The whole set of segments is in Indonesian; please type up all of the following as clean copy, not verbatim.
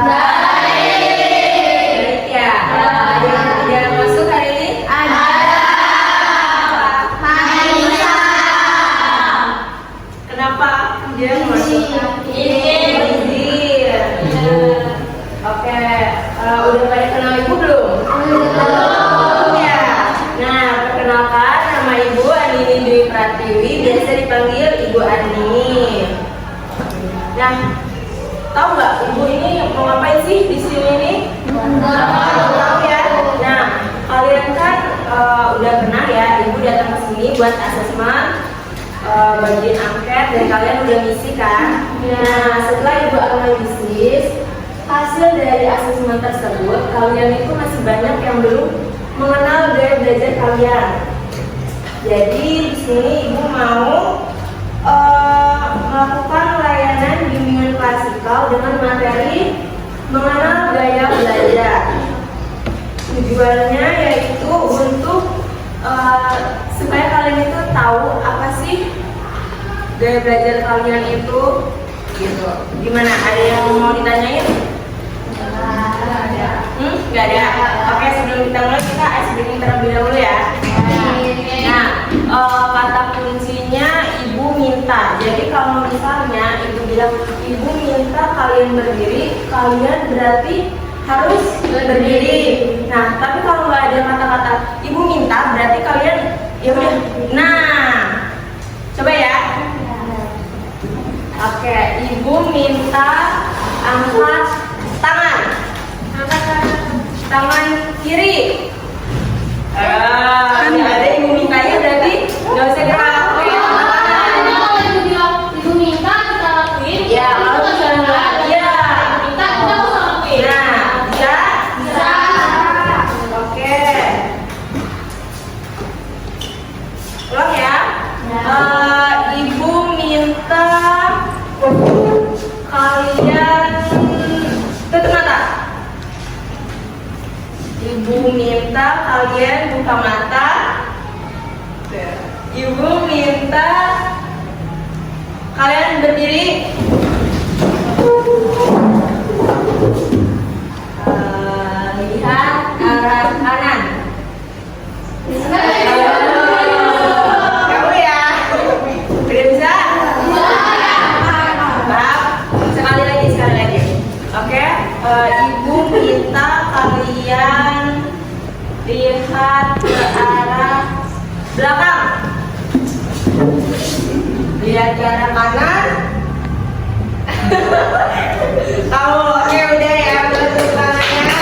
Baik ya. Ada yang masuk hari ini? Kenapa dia masuk? Izin. Oke. Udah pada kenal ibu belum? Belum ya. Nah, perkenalkan, nama ibu Andini Dwi Pratiwi, biasa dipanggil Ibu Ani. Nah, tahu nggak ibu ini mau ngapain sih di sini nih? Tahu ya. Nah, kalian kan udah pernah ya ibu datang ke sini buat asesmen, bagian angket, dan kalian udah ngisi kan? Nah, setelah ibu akan analisis hasil dari asesmen tersebut, kalian itu masih banyak yang belum mengenal gaya belajar kalian. Jadi di sini ibu mau melakukan layanan bimbingan klasikal dengan materi mengenal gaya belajar. Tujuannya yaitu untuk supaya kalian itu tahu apa sih gaya belajar kalian itu, gitu. Gimana? Ada yang mau ditanyain? Nggak ada. Oke, sebelum kita mulai kita ice breaking terlebih dahulu ya. Nah, kata kuncinya ibu minta. Jadi kalau misalnya ibu bilang ibu minta kalian berdiri, kalian berarti harus berdiri. Nah, tapi kalau nggak ada kata-kata ibu minta, berarti kalian ya udah. Nah, coba ya. Oke, ibu minta angkat tangan. Tangan kiri. Nggak ada ibu mintanya, berarti nggak usah gerak. Kalau ibu bilang ibu minta kita lakuin. Ya, kalau misalnya nggak, ya. Minta kita harus lakuin. Nah, bisa? Bisa. Oke. Ulang ya. Ibu minta kalian tutup mata. Ibu minta kalian buka mata. Ibu minta kalian berdiri. Lihat arah kanan. Kamu ya? Udah bisa? Maaf. Sekali lagi. Oke. Ibu minta kalian lihat ke arah belakang. Lihat ke arah kanan. Kamu oke udah ya, tepuk tangannya.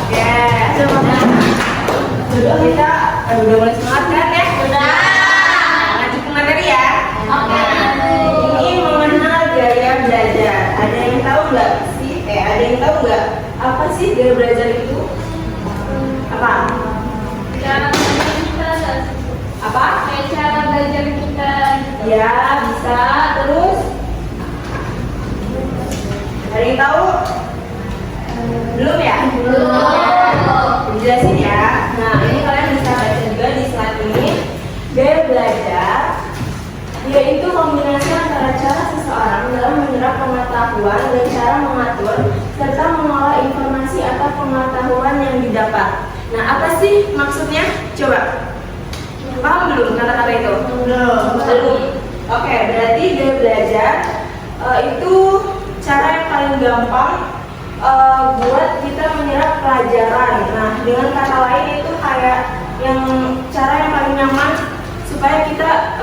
Oke. Sudah kita udah mulai semangat kan ya? Sudah. Lanjut ke materi ya. Oke. Ini mengenal gaya belajar. Ada yang tahu nggak sih? Ada yang tahu nggak apa sih gaya belajar itu? Apa? Cara belajar kita. Apa? Kayak cara belajar kita. Ya, bisa. Terus? Ada yang tahu? Belum ya? Belum. Dijelasin ya. Nah, ini kalian bisa baca juga di slide ini. Gaya belajar yaitu kombinasi antara cara seseorang dalam menyerap pengetahuan dan cara mengatur serta mengolah informasi atau pengetahuan yang didapat. Nah, apa sih maksudnya? Coba. Paham belum kata-kata itu? Belum. Oke, berarti gaya belajar itu cara yang paling gampang buat kita menyerap pelajaran. Nah, dengan kata lain itu kayak yang cara yang paling nyaman supaya kita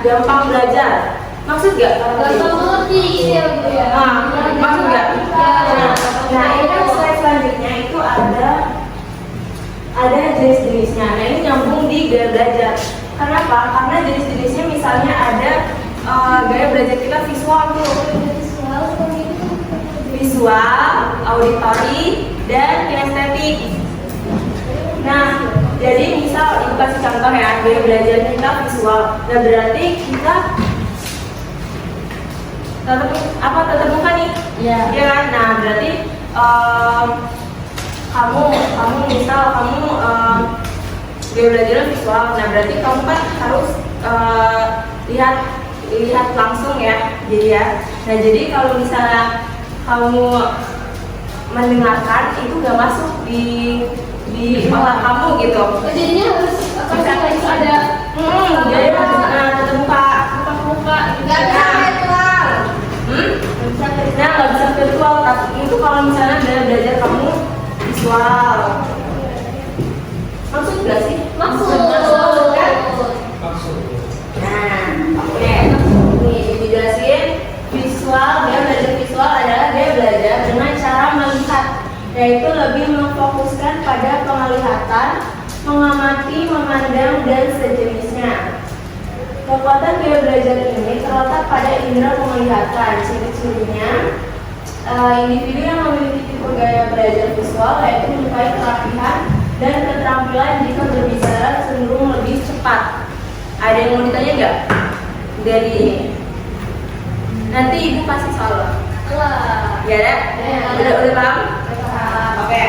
gampang belajar. Maksud gak? Gampang mengerti ya Bu ya. Maksud gak? Nah, ini kan slide selanjutnya itu ada jenis-jenisnya. Nah, ini nyambung di gaya belajar. Kenapa? Karena jenis-jenisnya misalnya ada gaya belajar kita visual tuh. Visual, auditory, dan kinestetik. Nah, jadi misal ibu kasih contoh ya, gaya belajar kita visual. Nah, berarti kita tetap muka nih. Iya. Iya kan? Nah, berarti kamu misal gaya belajar visual. Nah, berarti kamu kan harus lihat lihat langsung ya, jadi ya. Nah jadi kalau misalnya kamu mendengarkan itu nggak masuk di otak kamu gitu. Jadinya harus ada Jadi tetap muka. nggak bisa virtual. Nah nggak bisa virtual, tapi itu kalau misalnya belajar kamu visual. Maksud nggak sih? Maksud kan? Nah, oke. Nih dijelasin visual, dia belajar visual adalah dia belajar dengan cara melihat, yaitu lebih memfokuskan pada penglihatan, mengamati, memandang dan sejenisnya. Kekuatan dia belajar ini terletak pada indera penglihatan. Ciri-cirinya individu yang memiliki tipe gaya belajar visual yaitu menyukai kerapihan dan keterampilan jika berbicara cenderung lebih cepat. Ada yang mau ditanya nggak dari ini? Nanti ibu kasih soal. Ya, deh? Udah paham? Oke.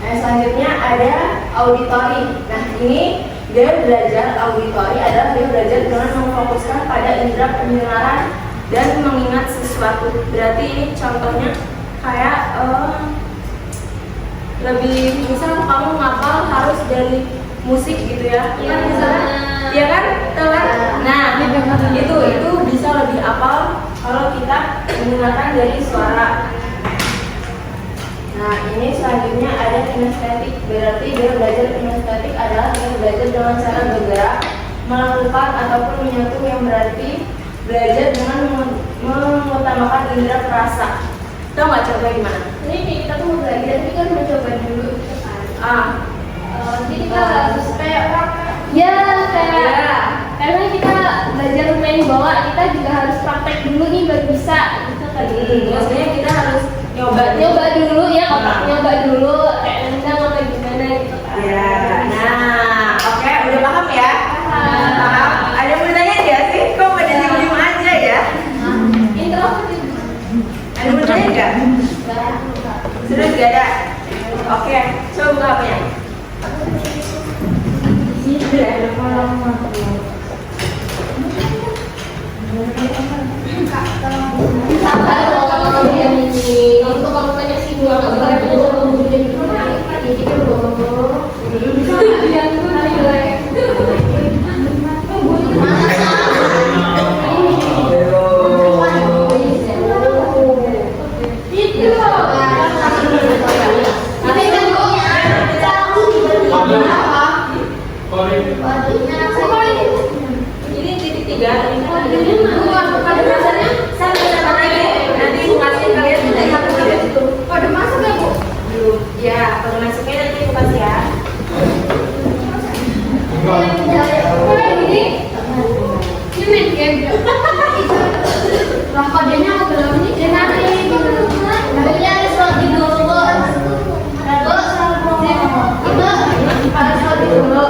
Nah, selanjutnya ada auditori. Nah, ini dia belajar auditori adalah dia belajar dengan memfokuskan pada indera pendengaran dan mengingat sesuatu. Berarti ini contohnya kayak lebih misal kamu ngapal harus dari musik gitu ya, kan misalnya, ya kan, tahu kan? Nah, itu bisa lebih apal kalau kita menggunakan dari suara. Nah, ini selanjutnya ada kinestetik. Berarti dia belajar kinestetik adalah dia belajar dengan cara bergerak, melakukan ataupun menyatu, yang berarti belajar dengan mengutamakan indera perasa. Tahu nggak coba gimana? Ini kita tuh mau belajar, tapi kan mencoba dulu gitu kan. Jadi kita harus kayak karena kita belajar main bola, kita juga harus praktek dulu nih baru bisa gitu kan. Maksudnya kita harus nyoba dulu ya, nyoba dulu kayak nendang atau gimana gitu kan. Ya, nah, oke, udah paham ya? Paham? Ada yang mau tanya nggak sih? Kok pada diem aja ya? Intro Ada yang mau tanya nggak? Serius nggak ada? Oke, coba buka HP-nya. untuk kalau tanya sih gua Ini titik 3. Ini ada masanya. Saya bisa lagi. Nanti ibu kasih kalian titik 1 ya. pada masuk ya Bu? Belum. Ya, kalau masuknya nanti ibu kasih ya. Ini main game. Lah kodenya aku belum nih. Dia nanti. Kodenya harus lagi dulu. Harus lagi dulu.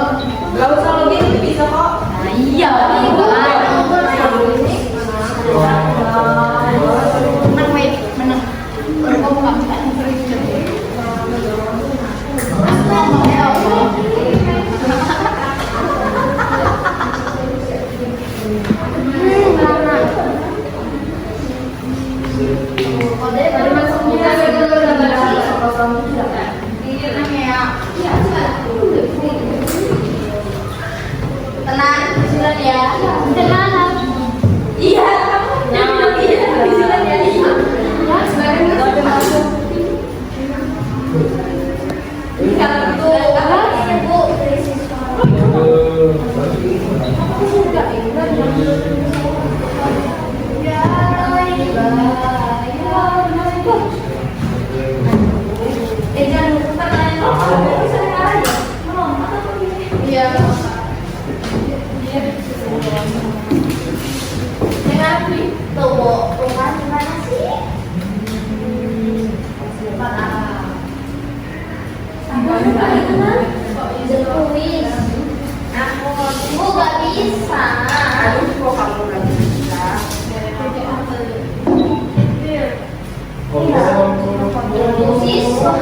Gak usah login, bisa kok. Nah iya. Menang. Baru buka. Tenang, bismillah ya. Tenang. Iya. Yang bilang iya. Bismillah ya. Ya, sekarang itu udah masuk. Kalau itu apa? Bu, dari siswa. Aku sudah ingat. Ya, jangan lupa tanya. Iya. Tuh, rumah di mana sih? Kok bisa tulis? Aku gak bisa. Aduh, kok kamu gak bisa? Siswa.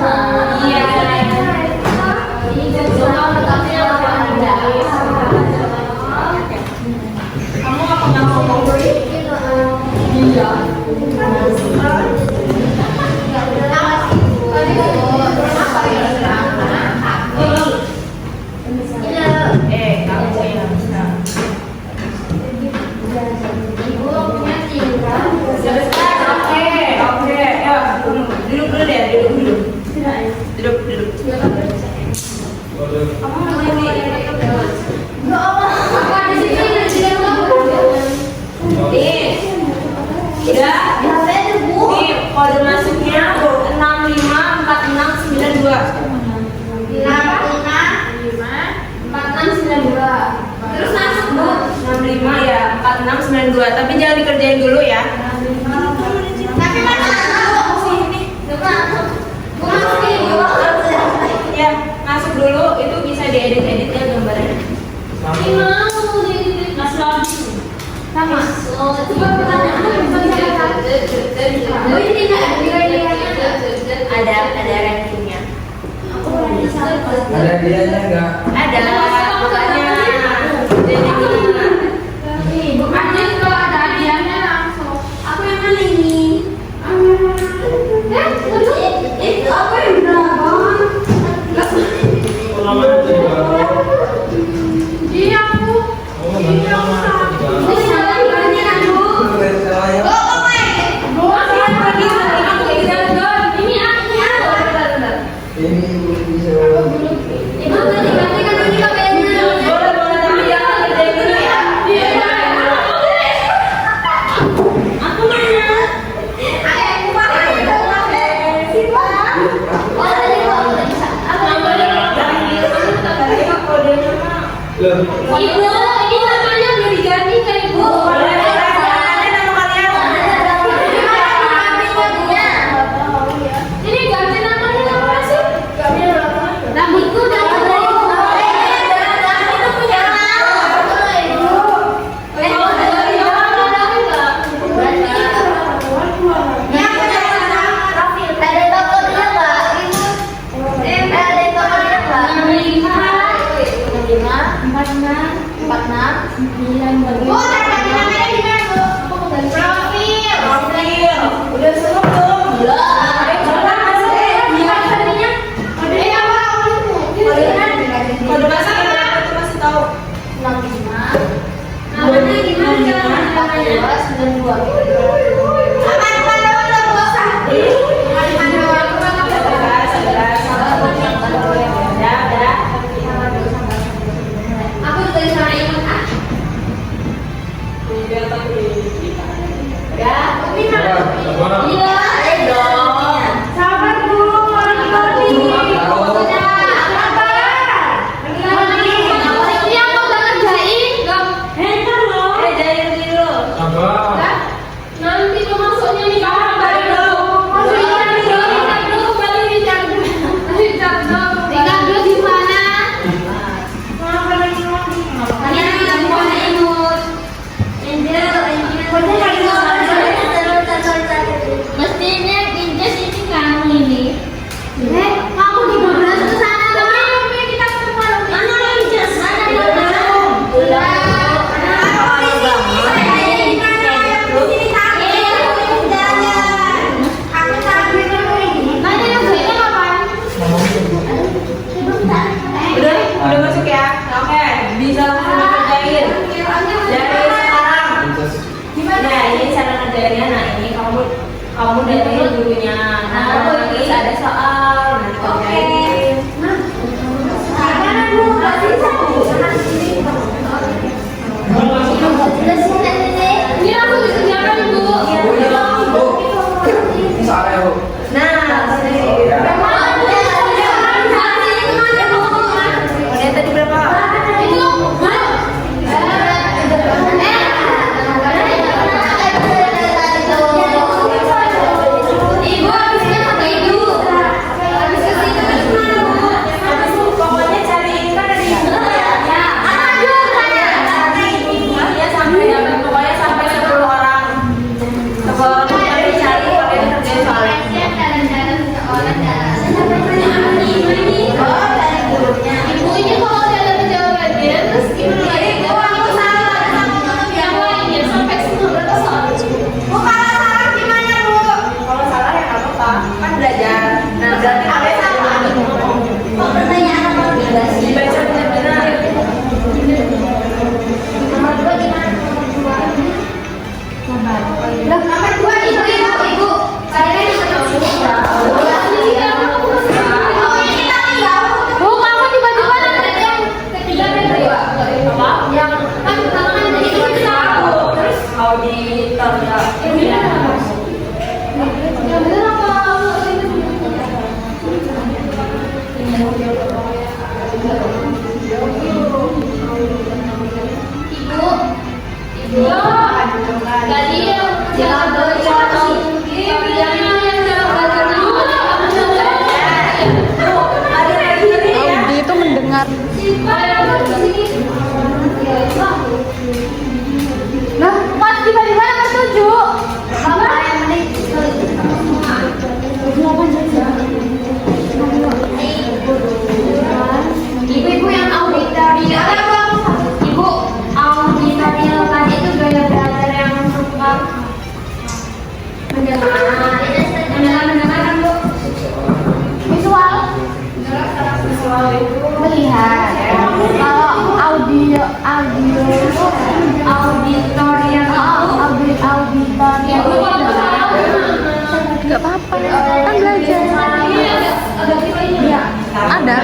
Iya. Ini jadwal tetapnya apa anda? Kamu apa Kamu yang sebentar, oke, ya, duduk dulu deh, duduk. Nih, udah, nih kode masuknya 654692. Terus masuk Bu. 65 ya, 4692. Tapi jangan dikerjain dulu ya. Tapi mana sini? Ya, masuk dulu, itu bisa diedit-edit ya gambarnya. Sama. Ada rankingnya. Ada dianya enggak? Ada, makanya jadi gimana? Bukannya kalau ada hadiahnya langsung. Aku yang mana ini? Itu aku yang berapa? Ini aku. Ini aku. Ini jalan-jalannya aku. Ini aku. Ini bisa. Ibu ganti kan dulu pakaiannya. Boleh, tapi jangan kerjain dulu ya. Aku mana? Aku pakai. Oh, tadi kok bisa. Aku Kodenya mah. Loh, Ibu, ini namanya udah diganti ke Ibu. Boleh, nama kalian. Ini ganti namanya apa sih? Rambutku udah dari itu punya Profil. Udah semua belum? Kode masuk ya, aku masih tahu. Aku juga di sana ikut ah. apa? Iya. Sabar Bu, lagi. Ini aku udah ngerjain. Jalan dulu. Apa? Nanti tuh masuknya nih kamu balik dulu. Masuknya dulu balik dicek dulu di mana? Kalian bilang bukan imut. Mestinya Injes ini kamu ini. Kamu di mana ke sana? Tapi kita ketemu lagi. Mana Injes? Udah masuk ya? Oke, bisa langsung dikerjain. Dari sekarang. Nah, ini cara ngerjainnya. Nah, ini kamu datengin gurunya. Nah, nanti ada soal, nanti kerjain. Ini aku dikerjakan Bu. Ini salah ya, Bu. Nah, sini. Udah tadi berapa? Pokoknya cari ini kan dari itu ya. Ya sampai dapat, pokoknya sampai 10 orang. 10 orang kalian cari, kalian kerjain soalnya. Ibu ini kalau udah ada jawabannya terus gimana? Yang lainnya sampai 10 berapa soal? apa? Kan belajar. Ada,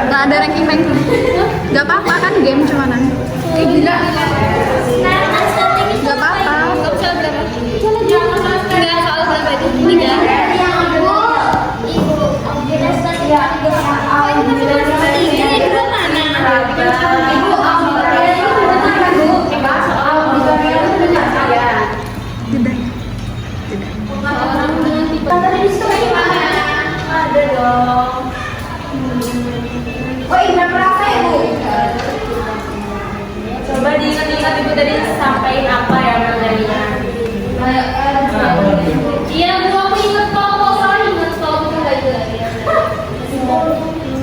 nggak ada ranking. Nggak apa-apa kan game cumanan. Gila. Nggak apa-apa. Nggak soal berapa itu? 3. Ini dua mana? Ada dong. Oh iya, berapa ya Bu? Coba diingat-ingat Ibu tadi sampaikan apa ya materinya? Iya, Bu, aku ingat kalau salah ingat kalau itu nggak itu lagi.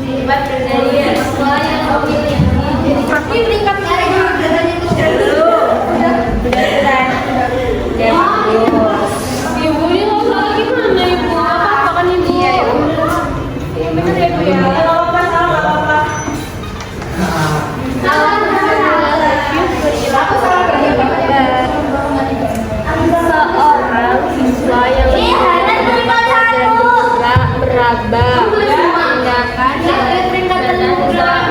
Sifat kejadian. Tapi peringkat Dulu. Udah. Ibu ini nggak usah lagi mana Ibu? Apa kan Ibu? Iya, bener ya Bu ya. Nggak apa-apa, salah nggak apa-apa. Aku salah Seorang siswa yang beraba menggunakan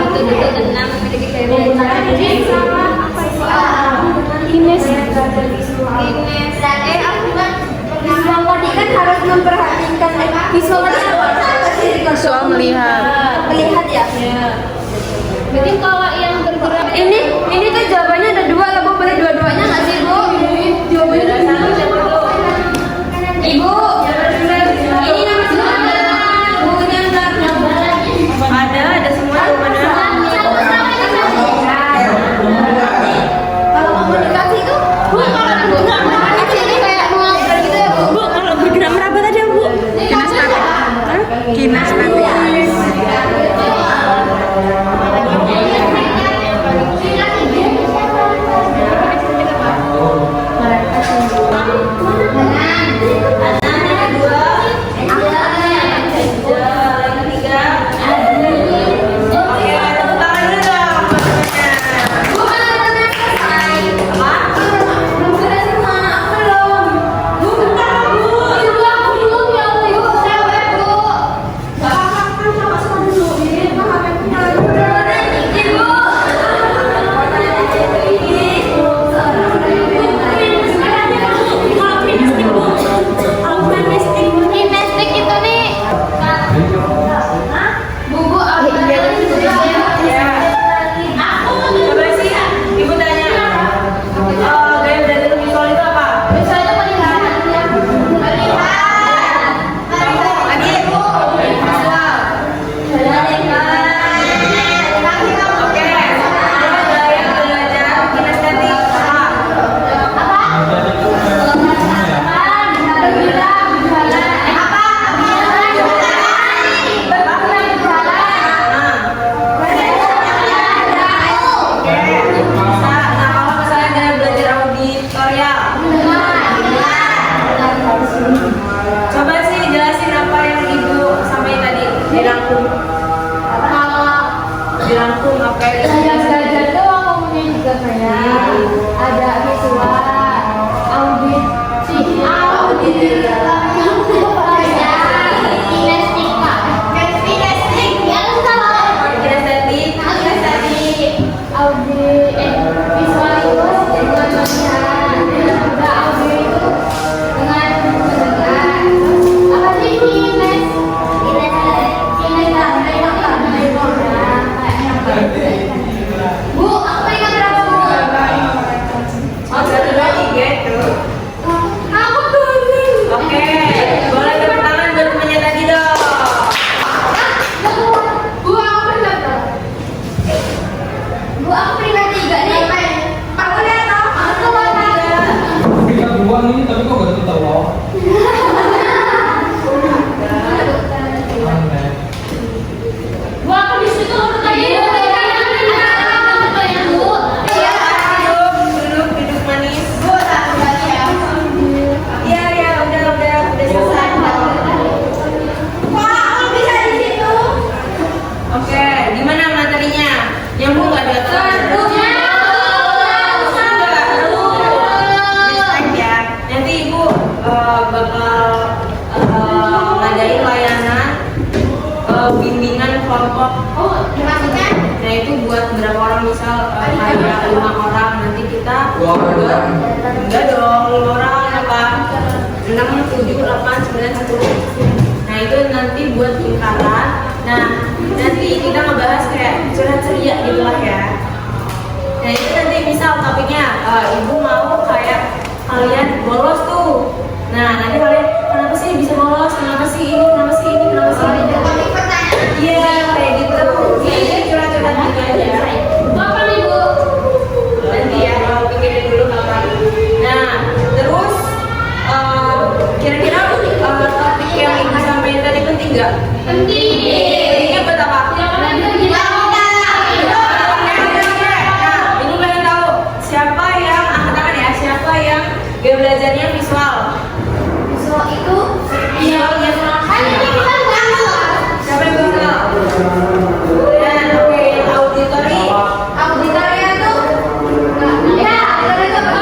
betul-betul tenang memiliki kan harus memperhatikan visual Visual melihat. melihat ya. Berarti kalau yang bergerak Ini tuh jawabannya ada 2 lah Bu, boleh dua-duanya nggak sih Bu? Jawabannya ada 2. Ibu, ini nama siapa? Bukunya enggak. Ada semua mana? Kalau komunikasi itu, Bu, kalau komunikasi ini kayak mengajar gitu ya Bu? kalau bergerak meraba tadi Bu. Kinestetik. Gimnastik itu nih. Buku apa? Coba sih, Ibu tanya. Gaya belajar visual itu apa? Visual itu melihat. Lagi, visual. Oke. Gaya belajar kinestetik apa? Coba sih jelasin apa yang Ibu sampaikan tadi. Dirangkum apa yang Belajar tuh ngomongnya juga kayak ada visual, audit, kinestika, ya salah. kinestetik. Audit, visual itu dengan melihat, ada audit itu dengan mendengar. Apa sih kines? Bu, aku peringkat berapa Bu? Oh, satu lagi gitu. Aku turun. Oke, boleh tepuk tangan buat temannya tadi dong. Bu, aku peringkat berapa? Bu, aku peringkat 3 nih. Aku lihat dong. Aku mana? Kita dua nih, tapi kok gak tahu loh. Aneh. Bu, aku di situ tadi. Bu. Iya, duduk manis. Iya, udah selesai. Wah, aku bisa di situ. Oke, gimana materinya? Yang Bu nggak datang. Next time ya. Nanti Ibu bakal bimbingan kelompok. Oh, maksudnya? Nah itu buat berapa orang, misal kayak 5 orang, nanti kita Dua orang. buat enggak dong, 5 orang apa 6, 7, 8, 9, 10. Nah itu nanti buat lingkaran. Nah nanti kita ngebahas kayak ceria gitu lah ya. Nah itu nanti misal topiknya ibu mau kayak kalian bolos tuh. Nah nanti kalian kenapa sih bisa bolos, kenapa sih ini, kenapa sih ini, kenapa sih ini. Topik pertanyaan. Iya kayak gitu. Jadi curhat-curhat gitu aja. Bapak nih, Bu. Nanti ya kalau pikirin dulu kapan. Nah terus kira-kira topik yang ibu sampaikan tadi penting nggak? Penting. Pentingnya buat apa? Jangan lagi. Nah, ibu pengen tahu siapa yang angkat tangan ya? Siapa yang gak belajarnya visual? So itu Visual yang kan ini kita enggak siapa yang belum kenal? Dan oke, yang auditory. auditornya tuh ya, mereka bisa